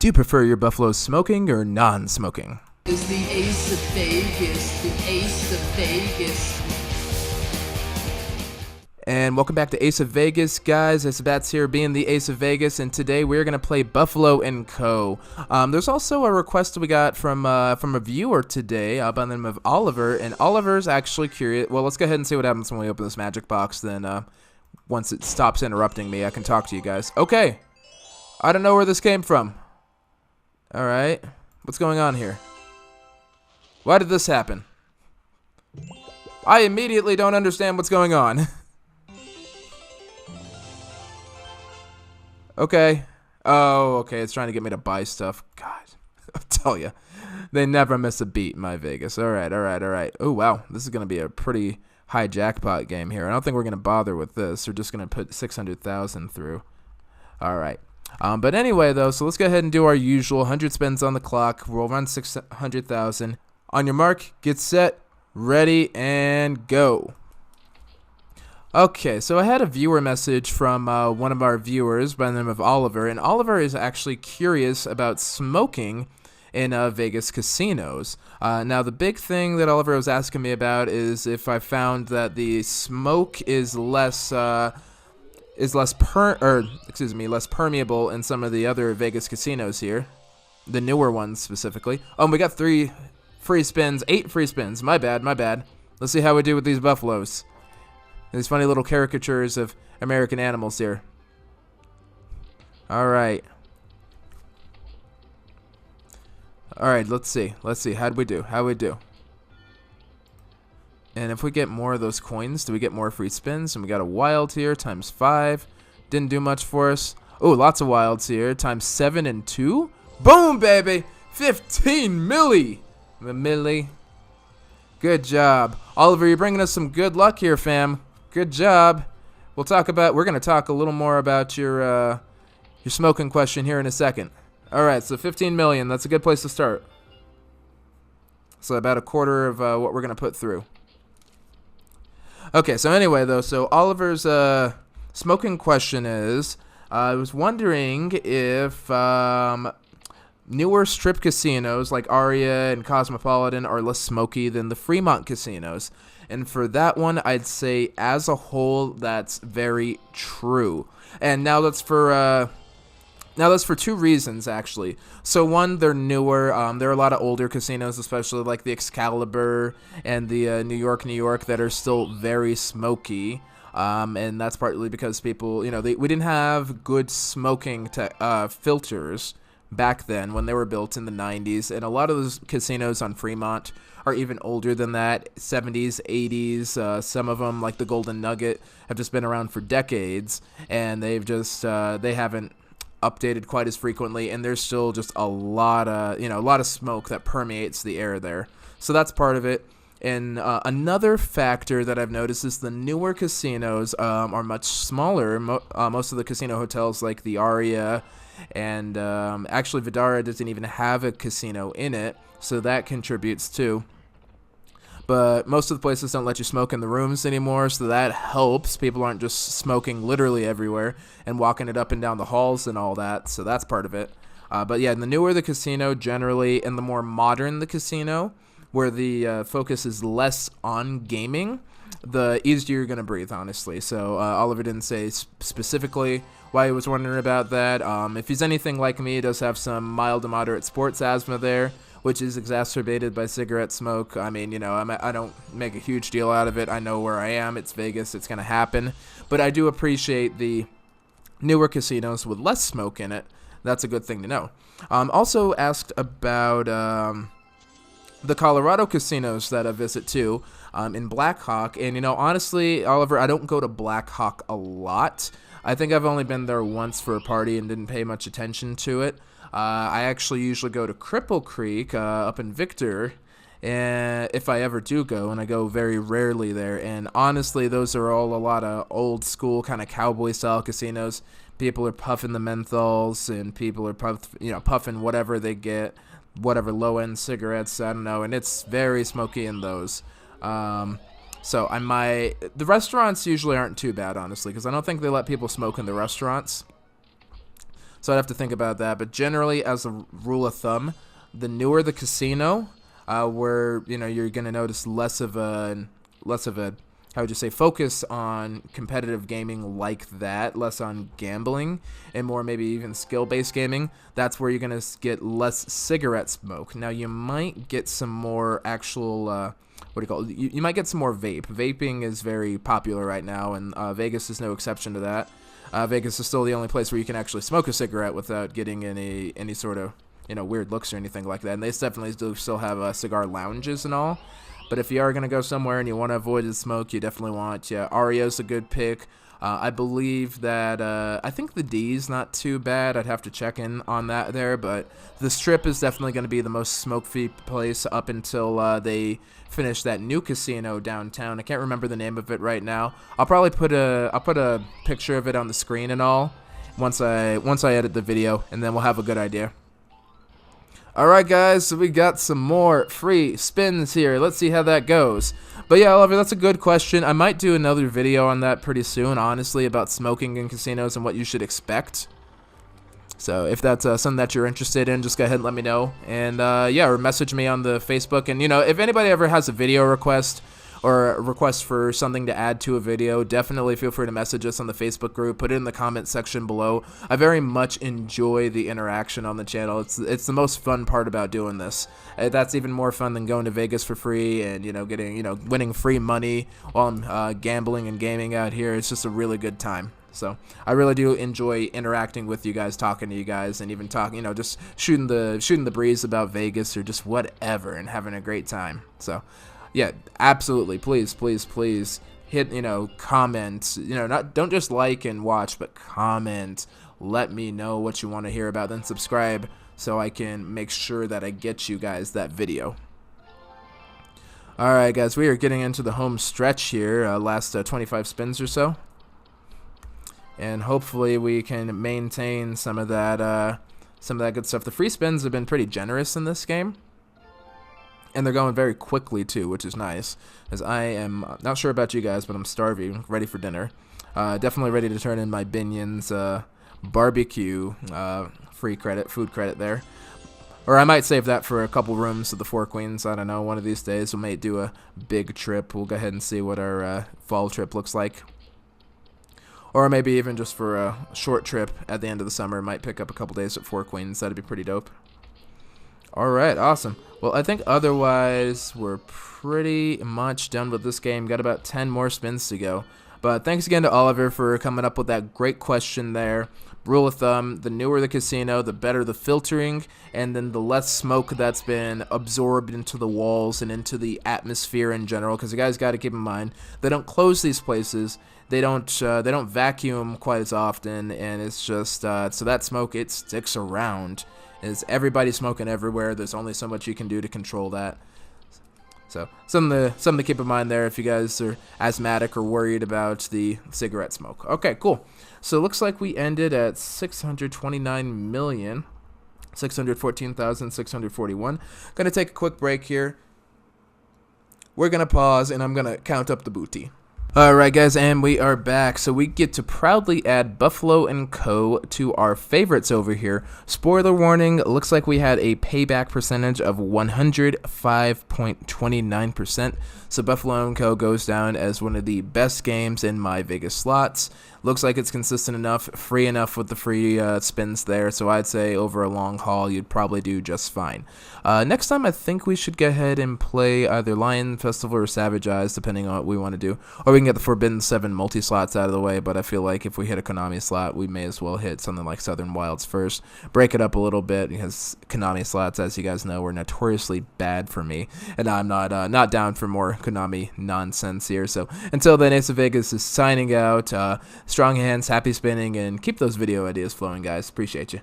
Do you prefer your buffaloes smoking or non-smoking? Is the Ace of Vegas, the Ace of Vegas. And welcome back to Ace of Vegas, guys. Ace of Bats here, being the Ace of Vegas, and today we're going to play Buffalo & Co. There's also a request we got from a viewer today by the name of Oliver, and Oliver's actually curious. Well, let's go ahead and see what happens when we open this magic box, then once it stops interrupting me, I can talk to you guys. Okay. I don't know where this came from. Alright. What's going on here? Why did this happen? I immediately don't understand what's going on. Okay. Oh, okay. It's trying to get me to buy stuff. God. I'll tell you. They never miss a beat, MyVegas. Alright, alright, alright. Oh, wow. This is going to be a pretty high jackpot game here. I don't think we're going to bother with this. We're just going to put 600,000 through. Alright. But anyway, though, so let's go ahead and do our usual 100 spins on the clock. We'll run 600,000. On your mark, get set, ready, and go. Okay, so I had a viewer message from one of our viewers by the name of Oliver, and Oliver is actually curious about smoking in Vegas casinos. Now, the big thing that Oliver was asking me about is if I found that the smoke is less permeable in some of the other Vegas casinos here, the newer ones specifically. Oh, and we got 8 free spins. My bad. Let's see how we do with these buffaloes. These funny little caricatures of American animals here. All right, let's see. How'd we do? And if we get more of those coins, do we get more free spins? And we got a wild here, times 5. Didn't do much for us. Oh, lots of wilds here, times 7 and 2. Boom, baby! 15 milli. Good job. Oliver, you're bringing us some good luck here, fam. Good job. We're going to talk a little more about your smoking question here in a second. All right, so 15 million. That's a good place to start. So about a quarter of what we're going to put through. Okay, so anyway, though, so Oliver's smoking question is, I was wondering if newer strip casinos like Aria and Cosmopolitan are less smoky than the Fremont casinos. And for that one, I'd say as a whole, that's very true. And now that's for 2 reasons, actually. So one, they're newer. There are a lot of older casinos, especially like the Excalibur and the New York, that are still very smoky. And that's partly because people, we didn't have good smoking filters back then when they were built in the 90s. And a lot of those casinos on Fremont are even older than that, 70s, 80s. Some of them, like the Golden Nugget, have just been around for decades. And they've just, they haven't updated quite as frequently, and there's still just a lot of smoke that permeates the air there. So that's part of it. And another factor that I've noticed is the newer casinos are much smaller. Most of the casino hotels, like the Aria, and actually Vidara doesn't even have a casino in it, so that contributes too. But most of the places don't let you smoke in the rooms anymore, so that helps. People aren't just smoking literally everywhere and walking it up and down the halls and all that, so that's part of it. But yeah, the newer the casino generally, and the more modern the casino, where the focus is less on gaming, the easier you're going to breathe, honestly. So Oliver didn't say specifically why he was wondering about that. If he's anything like me, he does have some mild to moderate sports asthma there, which is exacerbated by cigarette smoke. I mean, I don't make a huge deal out of it. I know where I am. It's Vegas. It's going to happen. But I do appreciate the newer casinos with less smoke in it. That's a good thing to know. Also asked about the Colorado casinos that I visit too, in Black Hawk. And, honestly, Oliver, I don't go to Black Hawk a lot. I think I've only been there once for a party and didn't pay much attention to it. I actually usually go to Cripple Creek up in Victor, and if I ever do go, and I go very rarely there. And honestly, those are all a lot of old school kind of cowboy style casinos. People are puffing the menthols, and people are puffing whatever they get, whatever low end cigarettes. I don't know, and it's very smoky in those. So the restaurants usually aren't too bad, honestly, because I don't think they let people smoke in the restaurants. So I'd have to think about that. But generally, as a rule of thumb, the newer the casino, where you're gonna notice less of a how would you say, focus on competitive gaming like that, less on gambling, and more maybe even skill-based gaming. That's where you're going to get less cigarette smoke. Now, you might get some more actual, what do you call it? You might get some more vape. Vaping is very popular right now, and Vegas is no exception to that. Vegas is still the only place where you can actually smoke a cigarette without getting any sort of, weird looks or anything like that. And they definitely do still have cigar lounges and all. But if you are going to go somewhere and you want to avoid the smoke, you definitely want, Ario's a good pick. I believe that, I think the D's not too bad. I'd have to check in on that there, but the Strip is definitely going to be the most smoke-free place up until they finish that new casino downtown. I can't remember the name of it right now. I'll probably put a picture of it on the screen and all once I edit the video, and then we'll have a good idea. Alright guys, so we got some more free spins here. Let's see how that goes. But yeah, Oliver, that's a good question. I might do another video on that pretty soon, honestly, about smoking in casinos and what you should expect. So if that's something that you're interested in, just go ahead and let me know. And yeah, or message me on the Facebook. And if anybody ever has a video request or a request for something to add to a video, definitely feel free to message us on the Facebook group. Put it in the comment section below. I very much enjoy the interaction on the channel. It's the most fun part about doing this. That's even more fun than going to Vegas for free and getting winning free money while I'm gambling and gaming out here. It's just a really good time. So I really do enjoy interacting with you guys, talking to you guys, and even talking, just shooting the breeze about Vegas or just whatever, and having a great time. So yeah, absolutely. Please hit, comment, don't just like and watch, but comment. Let me know what you want to hear about, then subscribe so I can make sure that I get you guys that video. Alright guys, we are getting into the home stretch here, last 25 spins or so. And hopefully we can maintain some of that good stuff. The free spins have been pretty generous in this game. And they're going very quickly, too, which is nice. As I am not sure about you guys, but I'm starving, ready for dinner. Definitely ready to turn in my Binion's barbecue food credit there. Or I might save that for a couple rooms of the Four Queens. I don't know, one of these days we may do a big trip. We'll go ahead and see what our fall trip looks like. Or maybe even just for a short trip at the end of the summer. Might pick up a couple days at Four Queens. That'd be pretty dope. Alright, awesome. Well, I think otherwise we're pretty much done with this game. Got about 10 more spins to go. But thanks again to Oliver for coming up with that great question there. Rule of thumb, the newer the casino, the better the filtering, and then the less smoke that's been absorbed into the walls and into the atmosphere in general. Because you guys got to keep in mind, they don't close these places. They don't vacuum quite as often, and it's just so that smoke, it sticks around. Is everybody smoking everywhere? There's only so much you can do to control that. So something to keep in mind there if you guys are asthmatic or worried about the cigarette smoke. Okay, cool. So it looks like we ended at 629,614,641. Gonna take a quick break here. We're gonna pause and I'm gonna count up the booty. Alright guys, and we are back. So we get to proudly add Buffalo & Co. to our favorites over here. Spoiler warning, looks like we had a payback percentage of 105.29%. So Buffalo & Co. goes down as one of the best games in MyVegas Slots. Looks like it's consistent enough, free enough with the free spins there, so I'd say over a long haul you'd probably do just fine. Next time I think we should go ahead and play either Lion Festival or Savage Eyes, depending on what we want to do. Or we can get the Forbidden 7 multi-slots out of the way, but I feel like if we hit a Konami slot, we may as well hit something like Southern Wilds first. Break it up a little bit, because Konami slots, as you guys know, were notoriously bad for me, and I'm not down for more Konami nonsense here. So until then, Ace of Vegas is signing out. Strong hands, happy spinning, and keep those video ideas flowing, guys. Appreciate you.